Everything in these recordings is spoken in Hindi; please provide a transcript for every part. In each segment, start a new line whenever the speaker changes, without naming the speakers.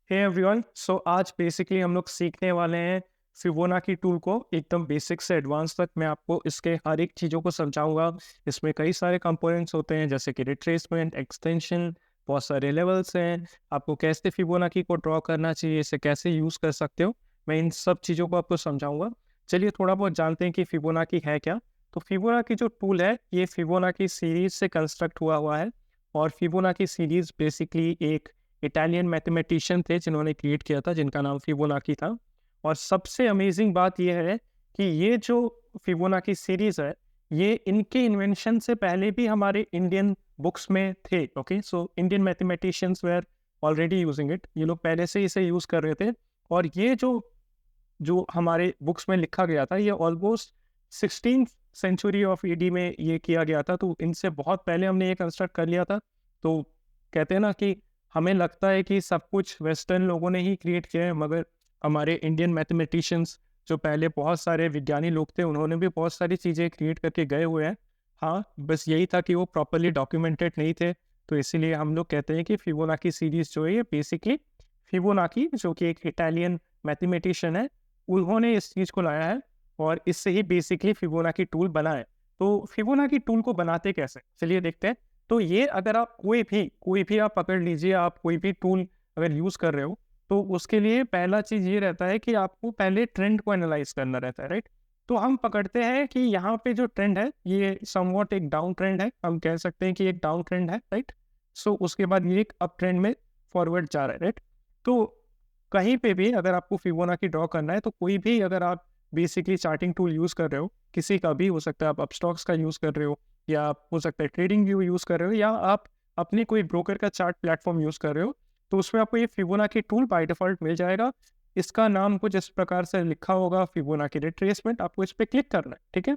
हे एवरीवन, सो आज बेसिकली हम लोग सीखने वाले हैं फिबोनाची टूल को एकदम बेसिक से एडवांस तक। मैं आपको इसके हर एक चीज़ों को समझाऊंगा। इसमें कई सारे कंपोनेंट्स होते हैं जैसे कि रिट्रेसमेंट, एक्सटेंशन, बहुत सारे लेवल्स हैं। आपको कैसे फिबोनाची को ड्रॉ करना चाहिए, इसे कैसे यूज़ कर सकते हो, मैं इन सब चीज़ों को आपको समझाऊंगा। चलिए थोड़ा बहुत जानते हैं कि फिबोनाची है क्या। तो फिबोनाची जो टूल है ये फिबोनाची सीरीज से कंस्ट्रक्ट हुआ है। और फिबोनाची सीरीज बेसिकली एक इटालियन मैथमेटिशियन थे जिन्होंने क्रिएट किया था, जिनका नाम फिबोनाची था। और सबसे अमेजिंग बात यह है कि ये जो फिबोनाची सीरीज है ये इनके इन्वेंशन से पहले भी हमारे इंडियन बुक्स में थे। Okay, so Indian mathematicians were already using it. ये लोग पहले से इसे यूज कर रहे थे। और ये जो जो हमारे बुक्स में लिखा गया था ये almost 16th century of ED में ये किया गया था। तो इनसे बहुत पहले हमने ये कंस्ट्रक्ट कर लिया था। तो कहते हैं ना कि हमें लगता है कि सब कुछ वेस्टर्न लोगों ने ही क्रिएट किया है, मगर हमारे इंडियन मैथमेटिशियंस जो पहले बहुत सारे विज्ञानी लोग थे उन्होंने भी बहुत सारी चीज़ें क्रिएट करके गए हुए हैं। हाँ, बस यही था कि वो प्रॉपरली डॉक्यूमेंटेड नहीं थे। तो इसीलिए हम लोग कहते हैं कि फिबोनाची सीरीज जो है ये बेसिकली फिबोनाची जो कि एक इटालियन मैथमेटिशियन है, उन्होंने इस चीज़ को लाया है और इससे ही बेसिकली फिबोनाची टूल बना है। तो फिबोनाची टूल को बनाते कैसे, चलिए देखते हैं। तो ये अगर आप कोई भी आप पकड़ लीजिए, आप कोई भी टूल अगर यूज़ कर रहे हो तो उसके लिए पहला चीज़ ये रहता है कि आपको पहले ट्रेंड को एनालाइज करना रहता है, राइट। तो हम पकड़ते हैं कि यहाँ पे जो ट्रेंड है ये समवॉट एक डाउन ट्रेंड है, हम कह सकते हैं कि एक डाउन ट्रेंड है, राइट। सो उसके बाद ये एक अप ट्रेंड में फॉरवर्ड जा रहा है, राइट। तो कहीं पे भी अगर आपको फिबोनाची ड्रॉ करना है तो कोई भी अगर आप बेसिकली चार्टिंग टूल यूज़ कर रहे हो, किसी का भी हो सकता है, आप अपस्टॉक्स का यूज़ कर रहे हो या आप हो सकता है ट्रेडिंग व्यू यूज़ कर रहे हो या आप अपने कोई ब्रोकर का चार्ट प्लेटफॉर्म यूज़ कर रहे हो, तो उसमें आपको ये फिबोनाची टूल बाय डिफ़ॉल्ट मिल जाएगा। इसका नाम कुछ इस प्रकार से लिखा होगा, फिबोनाची रिट्रेसमेंट। आपको इस पे क्लिक करना है, ठीक है।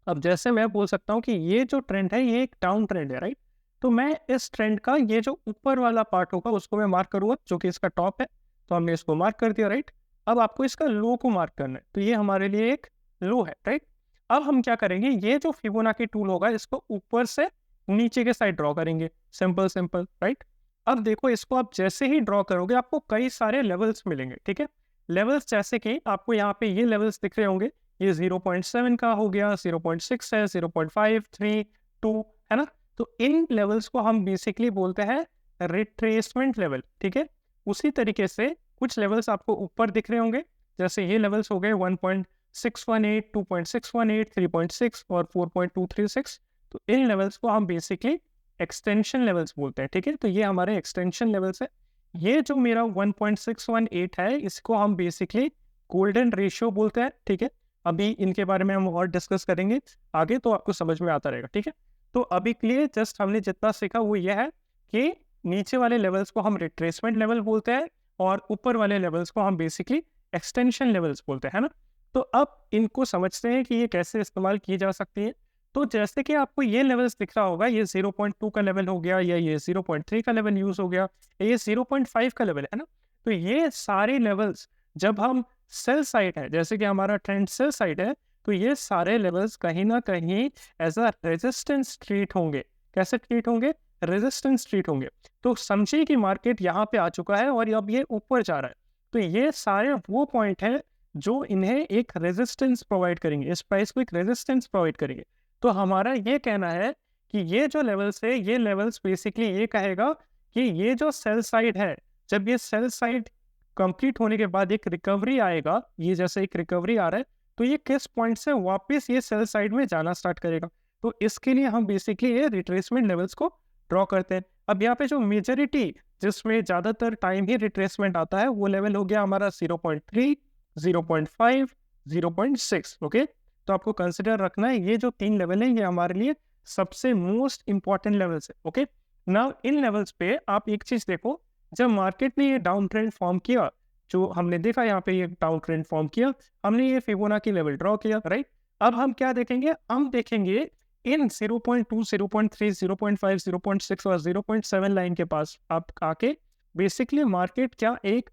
अब जैसे मैं बोल सकता हूँ कि ये जो ट्रेंड है ये एक डाउन ट्रेंड है, राइट। तो मैं इस ट्रेंड का ये जो ऊपर वाला पार्ट होगा उसको मैं मार्क करूँगा जो कि इसका टॉप है। तो हमने इसको मार्क कर दिया, राइट। अब आपको इसका लो को मार्क करना है, तो ये हमारे लिए एक लो है, राइट। अब हम क्या करेंगे, ये जो फिबोनाची टूल होगा इसको ऊपर से नीचे के साइड ड्रॉ करेंगे, सिंपल सिंपल, राइट। अब देखो इसको आप जैसे ही ड्रॉ करोगे आपको कई सारे लेवल्स मिलेंगे, ठीक है। लेवल्स जैसे कि आपको यहाँ पे ये लेवल्स दिख रहे होंगे, ये 0.7 का हो गया, 0.6 है, 0.5, 3, 2, है ना। तो इन लेवल्स को हम बेसिकली बोलते हैं रिट्रेसमेंट लेवल, ठीक है। उसी तरीके से कुछ लेवल्स आपको ऊपर दिख रहे होंगे, जैसे ये लेवल्स हो गए 1.618, 2.618, 3.6 और 4.236। तो इन लेवल्स को हम बेसिकली एक्सटेंशन लेवल्स बोलते हैं, ठीक है। तो ये हमारे एक्सटेंशन लेवल्स है। ये जो मेरा 1.618 है इसको हम बेसिकली गोल्डन रेशियो बोलते हैं, ठीक है। अभी इनके बारे में हम और डिस्कस करेंगे आगे, तो आपको समझ में आता रहेगा, ठीक है। तो अभी के लिए जस्ट हमने जितना सीखा वो ये है कि नीचे वाले लेवल्स को हम रिट्रेसमेंट लेवल बोलते हैं और ऊपर वाले लेवल्स को हम बेसिकली एक्सटेंशन लेवल्स बोलते हैं, है ना। तो अब इनको समझते हैं कि ये कैसे इस्तेमाल की जा सकती है। तो जैसे कि आपको ये लेवल्स दिख रहा होगा, ये 0.2 का लेवल हो गया या ये 0.3 का लेवल यूज हो गया, ये 0.5 का लेवल है ना। तो ये सारे लेवल्स जब हम सेल साइड है, जैसे कि हमारा ट्रेंड सेल साइड है, तो ये सारे लेवल्स कहीं ना कहीं एज अ रेजिस्टेंस ट्रीट होंगे। कैसे ट्रीट होंगे, रेजिस्टेंस ट्रीट होंगे। तो समझिए कि मार्केट यहाँ पे आ चुका है और अब ये ऊपर जा रहा है। तो ये सारे वो पॉइंट हैं जो इन्हें एक रेजिस्टेंस प्रोवाइड करेंगे, इस प्राइस को एक रेजिस्टेंस प्रोवाइड करेंगे। तो हमारा ये कहना है कि ये जो लेवल्स है ये लेवल्स बेसिकली ये कहेगा कि ये जो सेल साइड है, जब ये सेल साइड कंप्लीट होने के बाद एक रिकवरी आएगा, ये जैसे एक रिकवरी आ रहा है, तो ये किस पॉइंट से वापस ये सेल साइड में जाना स्टार्ट करेगा। तो इसके लिए हम बेसिकली ये रिट्रेसमेंट लेवल्स को ड्रॉ करते हैं। अब यहाँ पे जो मेजोरिटी जिसमें ज़्यादातर टाइम ही रिट्रेसमेंट आता है वो लेवल हो गया हमारा 0.3, 0.5, 0.6। ओके, तो आपको कंसिडर रखना है ये जो 3 लेवल है ये हमारे लिए सबसे मोस्ट इंपॉर्टेंट लेवल्स है। ओके, नाउ इन लेवल्स पे आप एक चीज देखो, जब मार्केट ने ये डाउन ट्रेंड फॉर्म किया, जो हमने देखा यहाँ पे ये डाउन ट्रेंड फॉर्म किया, हमने ये फिबोनाची लेवल ड्रॉ किया, राइट। अब हम क्या देखेंगे, हम देखेंगे इन 0.2, 0.3, 0.5, 0.6 और 0.7 लाइन के पास आप आके बेसिकली मार्केट क्या एक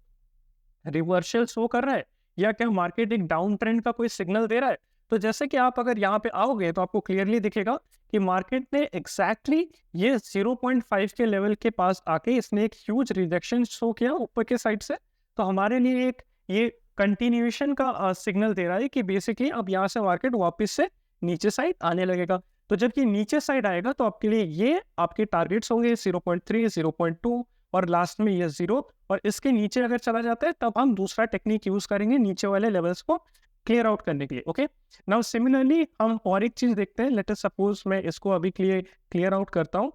रिवर्सल शो कर रहा है या क्या मार्केट एक डाउन ट्रेंड का कोई सिग्नल दे रहा है। तो जैसे कि आप अगर यहाँ पे आओगे तो आपको क्लियरली दिखेगा कि मार्केट ने एग्जैक्टली ये 0.5 के लेवल के पास आके इसने एक ह्यूज रिजेक्शन शो किया ऊपर के साइड से। तो हमारे लिए एक ये कंटिन्यूएशन का सिग्नल दे रहा है कि बेसिकली अब यहाँ से मार्केट वापस से नीचे साइड आने लगेगा। तो जब ये नीचे साइड आएगा तो आपके लिए ये आपके टारगेट्स होंगे 0.3, 0.2 और लास्ट में ये 0। और इसके नीचे अगर चला जाता है तब हम दूसरा टेक्निक यूज करेंगे नीचे वाले लेवल्स को क्लियर आउट करने के लिए। ओके, नाउ सिमिलरली हम और एक चीज देखते हैं। लेट अस सपोज मैं इसको अभी क्लियर आउट करता हूँ।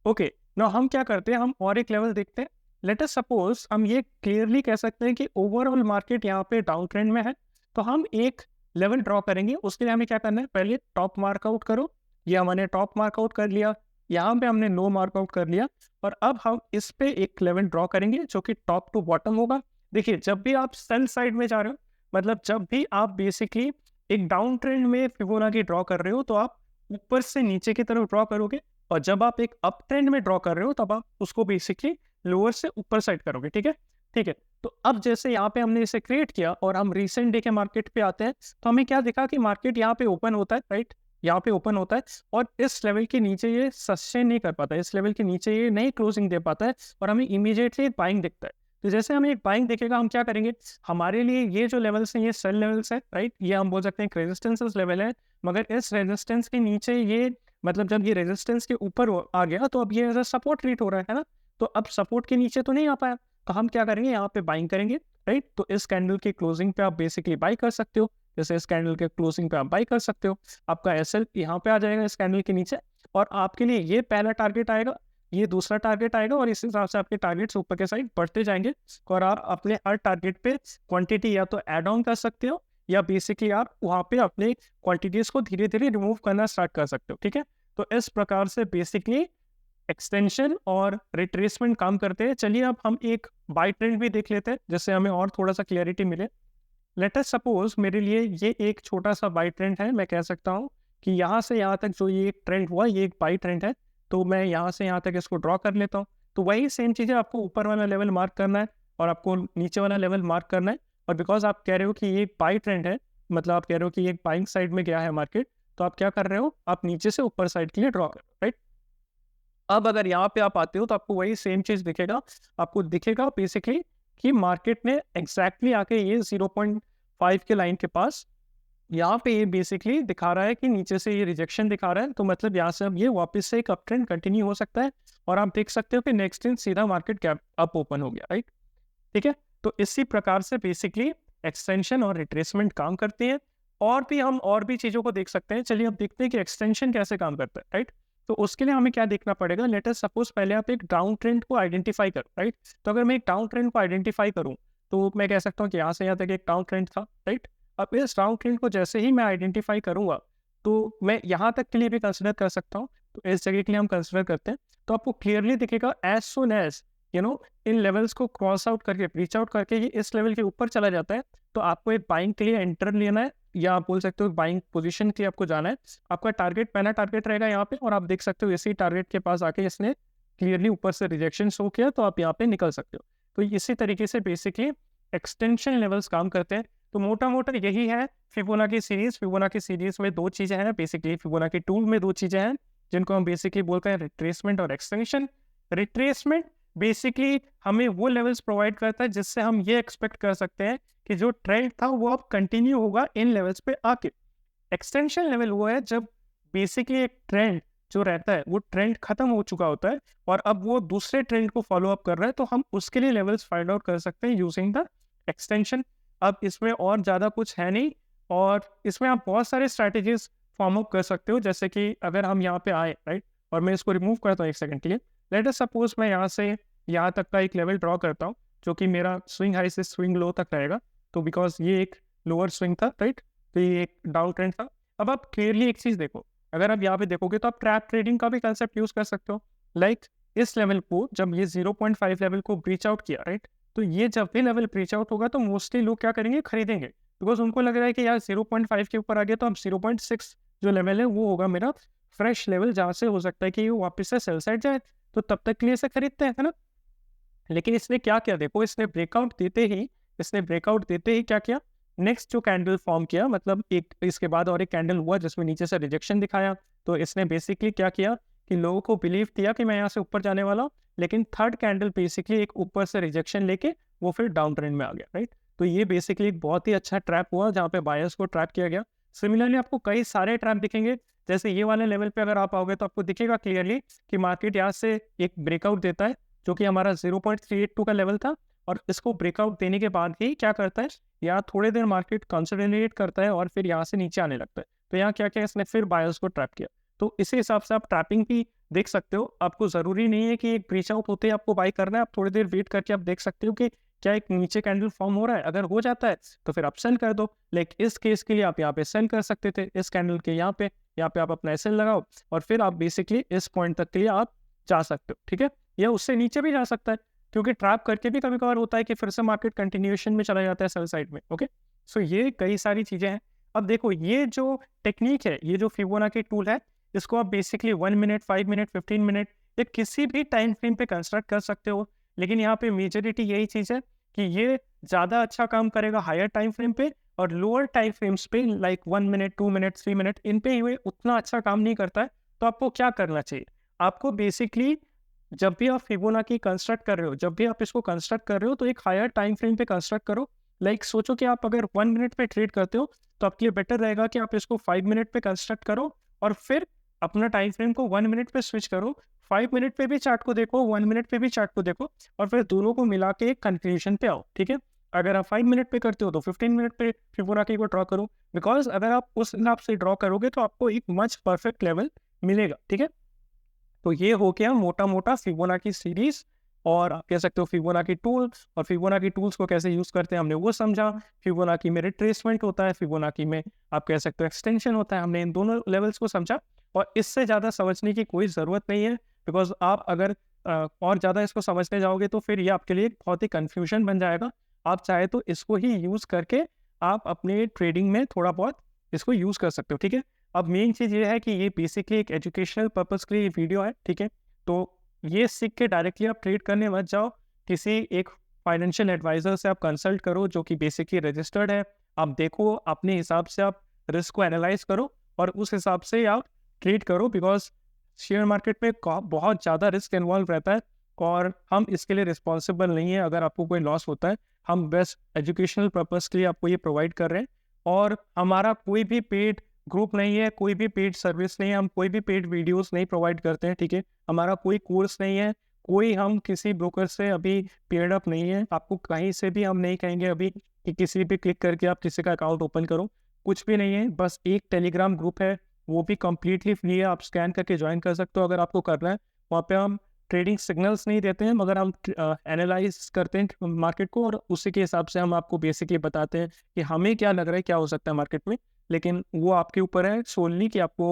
ओके, नाउ हम क्या करते हैं, हम और एक लेवल देखते हैं। लेट अस सपोज हम ये क्लियरली कह सकते हैं कि ओवरऑल मार्केट यहाँ पे डाउन ट्रेंड में है। तो हम एक लेवल ड्रॉ करेंगे। उसके लिए हमें क्या करना है, पहले टॉप मार्कआउट करो। ये हमने टॉप मार्कआउट कर लिया, यहाँ पे हमने नो मार्कआउट कर लिया। और अब हम इस पे एक लेवल ड्रॉ करेंगे जो कि टॉप टू बॉटम होगा। देखिए, जब भी आप सेल साइड में जा रहे हो, मतलब जब भी आप बेसिकली एक डाउन ट्रेंड में फिबोनाची ड्रॉ कर रहे हो तो आप ऊपर से नीचे की तरफ ड्रॉ करोगे। और जब आप एक अप ट्रेंड में ड्रॉ कर रहे हो तब आप उसको बेसिकली लोअर से ऊपर साइड करोगे। ठीक है, ठीक है। तो अब जैसे यहाँ पे हमने इसे क्रिएट किया और हम रिसेंट डे के मार्केट पे आते हैं तो हमें क्या दिखा कि मार्केट यहाँ पे ओपन होता है, राइट, यहाँ पे ओपन होता है और इस लेवल के नीचे ये सस्टेन नहीं कर पाता है, इस लेवल के नीचे ये नहीं क्लोजिंग दे पाता है और हमें इमीडिएटली बाइंग दिखता है। तो जैसे हमें एक बाइंग दिखेगा हम क्या करेंगे, हमारे लिए ये जो लेवल्स हैं ये सेल लेवल्स है, राइट, ये हम बोल सकते हैं रेजिस्टेंस लेवल है। मगर इस रेजिस्टेंस के नीचे ये, मतलब जब ये रेजिस्टेंस के ऊपर आ गया तो अब ये एज सपोर्ट ट्रीट हो रहा है ना। तो अब सपोर्ट के नीचे तो नहीं आ पाया, तो हम क्या करेंगे, यहाँ पे बाइंग करेंगे, राइट। तो इस कैंडल के क्लोजिंग पे आप बेसिकली बाई कर सकते हो। जैसे इस कैंडल के क्लोजिंग पे आप बाई कर सकते हो, आपका एसएल यहाँ पे आ जाएगा इस कैंडल के नीचे। और आपके लिए ये पहला टारगेट आएगा, ये दूसरा टारगेट आएगा और इस हिसाब से आपके टारगेट्स ऊपर के साइड बढ़ते जाएंगे। और आप अपने हर टारगेट पे क्वांटिटी या तो ऐड ऑन कर सकते हो या बेसिकली आप वहाँ पे अपने क्वांटिटीज को धीरे धीरे रिमूव करना स्टार्ट कर सकते हो। ठीक है, तो इस प्रकार से बेसिकली एक्सटेंशन और रिट्रेसमेंट काम करते हैं। चलिए अब हम एक बाय ट्रेंड भी देख लेते हैं जिससे हमें और थोड़ा सा क्लियरिटी मिले। लेट अस सपोज मेरे लिए ये एक छोटा सा बाय ट्रेंड है। मैं कह सकता हूँ कि यहाँ से यहाँ तक जो ये ट्रेंड हुआ ये एक बाय ट्रेंड है। तो मैं यहाँ से यहाँ तक इसको ड्रॉ कर लेता हूँ। तो वही सेम चीज़ है, आपको ऊपर वाला लेवल मार्क करना है और आपको नीचे वाला लेवल मार्क करना है। और बिकॉज आप कह रहे हो कि ये बाय ट्रेंड है, मतलब आप कह रहे हो कि ये बाइंग साइड में गया है मार्केट, तो आप क्या कर रहे हो, आप नीचे से ऊपर साइड के लिए ड्रॉ कर रहे हो, राइट। अब अगर यहाँ पे आप आते हो तो आपको वही सेम चीज दिखेगा। आपको दिखेगा बेसिकली कि मार्केट ने एग्जैक्टली आके ये 0.5 के लाइन के पास यहाँ पे ये बेसिकली दिखा रहा है कि नीचे से ये रिजेक्शन दिखा रहा है। तो मतलब यहाँ से अब ये वापस से एक अप ट्रेंड कंटिन्यू हो सकता है और आप देख सकते हो कि नेक्स्ट दिन सीधा मार्केट गैप अप ओपन हो गया, राइट। ठीक है, तो इसी प्रकार से बेसिकली एक्सटेंशन और रिट्रेसमेंट काम करती है। और भी हम और भी चीज़ों को देख सकते हैं। चलिए अब देखते हैं कि एक्सटेंशन कैसे काम करता है, राइट। तो उसके लिए हमें क्या देखना पड़ेगा, लेट अस सपोज पहले आप एक डाउन ट्रेंड को आइडेंटिफाई करो, राइट। तो अगर मैं एक डाउन ट्रेंड को आइडेंटिफाई करूँ तो मैं कह सकता हूँ कि यहाँ से यहाँ तक एक डाउन ट्रेंड था, राइट। अब इस डाउन ट्रेंड को जैसे ही मैं आइडेंटिफाई करूँगा तो मैं यहाँ तक के लिए भी कंसिडर कर सकता हूँ। तो इस जगह के लिए हम कंसिडर करते हैं तो आपको क्लियरली दिखेगा एज सुन एज इन लेवल्स को क्रॉस आउट करके, रीच आउट करके ये इस लेवल के ऊपर चला जाता है तो आपको एक बाइंग के लिए एंटर लेना है या आप बोल सकते हो बाइंग पोजीशन के लिए आपको जाना है। आपका टारगेट पहला टारगेट रहेगा यहाँ पे और आप देख सकते हो इसी टारगेट के पास आके इसने क्लियरली ऊपर से रिजेक्शन शो किया तो आप यहाँ पे निकल सकते हो। तो इसी तरीके से बेसिकली एक्सटेंशन लेवल्स काम करते हैं। तो मोटा मोटा यही है फिबोनाची सीरीज। फिबोनाची सीरीज में दो चीजें हैं, बेसिकली फिबोनाची टूल में दो चीजें हैं जिनको हम बेसिकली बोलते हैं रिट्रेसमेंट और एक्सटेंशन। रिट्रेसमेंट बेसिकली हमें वो लेवल्स प्रोवाइड करता है जिससे हम ये एक्सपेक्ट कर सकते हैं कि जो ट्रेंड था वो अब कंटिन्यू होगा इन लेवल्स पे आके। एक्सटेंशन लेवल वो है जब बेसिकली एक ट्रेंड जो रहता है वो ट्रेंड खत्म हो चुका होता है और अब वो दूसरे ट्रेंड को फॉलो अप कर रहा है तो हम उसके लिए लेवल्स फाइंड आउट कर सकते हैं यूजिंग द एक्सटेंशन। अब इसमें और ज़्यादा कुछ है नहीं और इसमें आप बहुत सारे स्ट्रैटेजीज फॉर्म अप कर सकते हो। जैसे कि अगर हम यहाँ पे आए, राइट, और मैं इसको रिमूव करता हूँ एक सेकंड के लिए। लेट अस सपोज मैं यहाँ से यहाँ तक का एक लेवल ड्रॉ करता हूँ जो कि मेरा स्विंग हाई से स्विंग लो तक रहेगा। तो बिकॉज ये एक लोअर स्विंग था, राइट, तो ये एक डाउन ट्रेंड था। अब आप क्लियरली एक चीज़ देखो, अगर आप यहाँ पे देखोगे तो आप ट्रैप ट्रेडिंग का भी कंसेप्ट यूज कर सकते हो। लाइक इस लेवल को जब ये 0.5 लेवल को ब्रीच आउट किया, राइट, तो ये जब भी लेवल ब्रीच आउट होगा तो मोस्टली लोग क्या करेंगे, खरीदेंगे। बिकॉज उनको लग रहा है कि यार 0.5 के ऊपर आ गया तो अब 0.6 जो लेवल है वो होगा मेरा फ्रेश लेवल जहाँ से हो सकता है कि वो वापस से सेल साइड जाए। तो तब तक के लिए इसे खरीदते हैं, है ना। लेकिन इसने क्या किया, देखो इसने ब्रेकआउट देते ही क्या किया, नेक्स्ट जो कैंडल फॉर्म किया, मतलब एक इसके बाद और एक कैंडल हुआ जिसमें नीचे से रिजेक्शन दिखाया, तो इसने बेसिकली क्या किया कि लोगों को बिलीव दिया कि मैं यहाँ से ऊपर जाने वाला हूँ, लेकिन थर्ड कैंडल बेसिकली एक ऊपर से रिजेक्शन लेके वो फिर डाउन ट्रेंड में आ गया, राइट। तो ये बेसिकली एक बहुत ही अच्छा ट्रैप हुआ जहाँ पे बायर्स को ट्रैप किया गया। सिमिलरली आपको कई सारे ट्रैप दिखेंगे, जैसे ये वाले लेवल पे अगर आप आओगे तो आपको दिखेगा क्लियरली कि मार्केट यहाँ से एक ब्रेकआउट देता है, जो कि हमारा 0.382 का लेवल था, और इसको ब्रेकआउट देने के बाद ही क्या करता है, यहाँ थोड़ी देर मार्केट कंसोलिडेट करता है और फिर यहाँ से नीचे आने लगता है। तो यहाँ क्या किया इसने, फिर बायर्स को ट्रैप किया। तो इसी हिसाब से आप ट्रैपिंग भी देख सकते हो। आपको ज़रूरी नहीं है कि एक ब्रीच आउट होते ही आपको बाई करना है, आप थोड़ी देर वेट करके आप देख सकते हो कि क्या एक नीचे कैंडल फॉर्म हो रहा है। अगर हो जाता है तो फिर आप सेल कर दो। लाइक इस केस के लिए आप यहाँ पे सेल कर सकते थे, इस कैंडल के यहाँ पे आप अपना एसएल लगाओ और फिर आप बेसिकली इस पॉइंट तक के लिए आप जा सकते हो, ठीक है। या उससे नीचे भी जा सकता है, क्योंकि ट्रैप करके भी कभी कभार होता है कि फिर से मार्केट कंटिन्यूएशन में चला जाता है सेल साइड में। ओके, सो ये कई सारी चीज़ें हैं। अब देखो ये जो टेक्निक है, ये जो फिबोनाची टूल है, इसको आप बेसिकली 1 मिनट, 5 मिनट, 15 मिनट या किसी भी टाइम फ्रेम पे कंस्ट्रक्ट कर सकते हो। लेकिन यहाँ पे मेजॉरिटी यही चीज़ है कि ये ज़्यादा अच्छा काम करेगा हायर टाइम फ्रेम पे, और लोअर टाइम फ्रेम्स पे लाइक 1 मिनट, 2 मिनट, 3 मिनट, इन पे ये उतना अच्छा काम नहीं करता है। तो आपको क्या करना चाहिए, आपको बेसिकली जब भी आप फिबोनाची कंस्ट्रक्ट कर रहे हो, जब भी आप इसको कंस्ट्रक्ट कर रहे हो, तो एक हायर टाइम फ्रेम पे कंस्ट्रक्ट करो। लाइक सोचो कि आप अगर 1 मिनट पे ट्रेड करते हो, तो आपके लिए बेटर रहेगा कि आप इसको 5 मिनट पे कंस्ट्रक्ट करो और फिर अपना टाइम फ्रेम को 1 मिनट पे स्विच करो। 5 मिनट पे भी चार्ट को देखो, 1 मिनट पे भी चार्ट को देखो, और फिर दोनों को मिला के एक कंक्लूजन पे आओ, ठीक है। अगर आप 5 मिनट पे करते हो तो 15 मिनट पे फिबोनाची को ड्रॉ करो, बिकॉज अगर आप उस हिसाब से ड्रॉ करोगे तो आपको एक मच परफेक्ट लेवल मिलेगा, ठीक है। तो ये हो गया मोटा मोटा फिबोनाची सीरीज, और आप कह सकते हो फिबोनाची टूल्स। और फिबोनाची टूल्स को कैसे यूज करते हैं हमने वो समझा। फिबोनाची में रिट्रेसमेंट होता है, फिबोनाची में आप कह सकते हो एक्सटेंशन होता है, हमने इन दोनों लेवल्स को समझा। और इससे ज़्यादा समझने की कोई ज़रूरत नहीं है, बिकॉज आप अगर और ज़्यादा इसको समझने जाओगे तो फिर ये आपके लिए बहुत ही कन्फ्यूजन बन जाएगा। आप चाहे तो इसको ही यूज़ करके आप अपने ट्रेडिंग में थोड़ा बहुत इसको यूज़ कर सकते हो, ठीक है। अब मेन चीज़ ये है कि ये बेसिकली एक एजुकेशनल पर्पज़ के लिए वीडियो है, ठीक है। तो ये सीख के डायरेक्टली आप ट्रेड करने मत जाओ, किसी एक फाइनेंशियल एडवाइज़र से आप कंसल्ट करो जो कि बेसिकली रजिस्टर्ड है। आप देखो, अपने हिसाब से आप रिस्क को एनालाइज़ करो और उस हिसाब से आप ट्रेड करो, बिकॉज़ शेयर मार्केट में बहुत ज़्यादा रिस्क इन्वॉल्व रहता है और हम इसके लिए रिस्पॉन्सिबल नहीं है अगर आपको कोई लॉस होता है। हम बस एजुकेशनल पर्पज़ के लिए आपको ये प्रोवाइड कर रहे हैं, और हमारा कोई भी पेड ग्रुप नहीं है, कोई भी पेड सर्विस नहीं है, हम कोई भी पेड वीडियोस नहीं प्रोवाइड करते हैं, ठीक है। हमारा कोई कोर्स नहीं है, कोई हम किसी ब्रोकर से अभी पेड अप नहीं है। आपको कहीं से भी हम नहीं कहेंगे अभी कि किसी भी क्लिक करके आप किसी का अकाउंट ओपन करो, कुछ भी नहीं है। बस एक टेलीग्राम ग्रुप है, वो भी कंप्लीटली फ्री है, आप स्कैन करके ज्वाइन कर सकते हो अगर आपको करना है। वहाँ पे हम ट्रेडिंग सिग्नल्स नहीं देते हैं, मगर हम एनालाइज करते हैं मार्केट को, और उसी के हिसाब से हम आपको बेसिकली बताते हैं कि हमें क्या लग रहा है क्या हो सकता है मार्केट में। लेकिन वो आपके ऊपर है सोलली कि आपको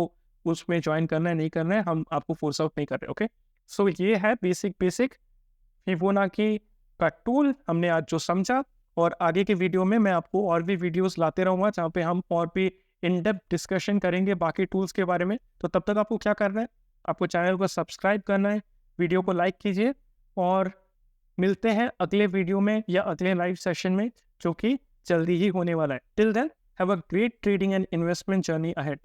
उसमें ज्वाइन करना है नहीं करना है, हम आपको फोर्स आउट नहीं कर रहे। ओके, सो ये है बेसिक फिबोनाची का टूल हमने आज जो समझा, और आगे के वीडियो में मैं आपको और भी वीडियोस लाते रहूँगा जहाँ पे हम और भी इन डेप्थ डिस्कशन करेंगे बाकी टूल्स के बारे में। तो तब तक आपको क्या करना है, आपको चैनल को सब्सक्राइब करना है, वीडियो को लाइक कीजिए, और मिलते हैं अगले वीडियो में या अगले लाइव सेशन में जो कि जल्दी ही होने वाला है। Till then, have a great trading and investment journey ahead.